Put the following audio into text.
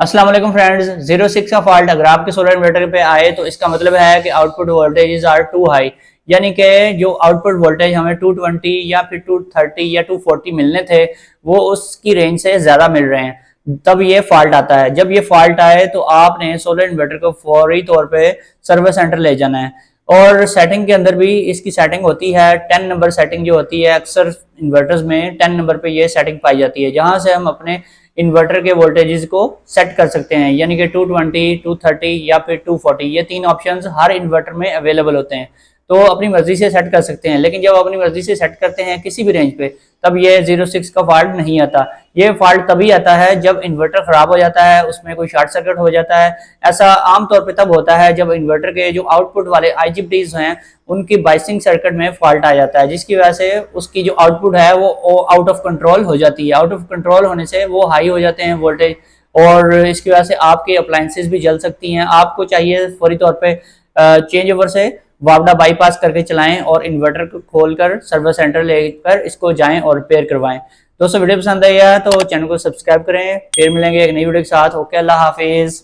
अस्सलाम वालेकुम फ्रेंड्स। 06 का फॉल्ट अगर आपके सोलर इन्वर्टर पे आए तो इसका मतलब है कि output voltage are too high, यानी कि जो आउटपुट वोल्टेज हमें 220 या फिर 230 या 240 मिलने थे वो उसकी रेंज से ज़्यादा मिल रहे हैं, तब ये फॉल्ट आता है। जब ये फॉल्ट आए तो आपने सोलर इन्वर्टर को फौरी तौर पे सर्विस सेंटर ले जाना है। और सेटिंग के अंदर भी इसकी सेटिंग होती है 10 नंबर सेटिंग जो होती है, अक्सर इन्वर्टर्स में 10 नंबर पे ये सेटिंग पाई जाती है, जहां से हम अपने इन्वर्टर के वोल्टेजेस को सेट कर सकते हैं, यानी कि 220, 230 या फिर 240, ये तीन ऑप्शंस हर इन्वर्टर में अवेलेबल होते हैं। तो अपनी मर्जी से सेट कर सकते हैं, लेकिन जब अपनी मर्जी से सेट करते हैं किसी भी रेंज पे तब ये 06 का फॉल्ट नहीं आता। ये फॉल्ट तभी आता है जब इन्वर्टर खराब हो जाता है, उसमें कोई शॉर्ट सर्किट हो जाता है। ऐसा आमतौर पे तब होता है जब इन्वर्टर के जो आउटपुट वाले IGBTs हैं उनकी बाइसिंग सर्किट में फॉल्ट आ जाता है, जिसकी वजह से उसकी जो आउटपुट है वो आउट ऑफ कंट्रोल हो जाती है। आउट ऑफ कंट्रोल होने से वो हाई हो जाते हैं वोल्टेज, और इसकी वजह से आपके अप्लायंसेस भी जल सकती हैं। आपको चाहिए फौरी तौर पे चेंज ओवर से वापडा बाईपास करके चलाएं और इन्वर्टर को खोलकर सर्विस सेंटर लेकर इसको जाएं और रिपेयर करवाएं। दोस्तों वीडियो पसंद आई है तो चैनल को सब्सक्राइब करें। फिर मिलेंगे एक नई वीडियो के साथ। ओके, अल्लाह हाफिज।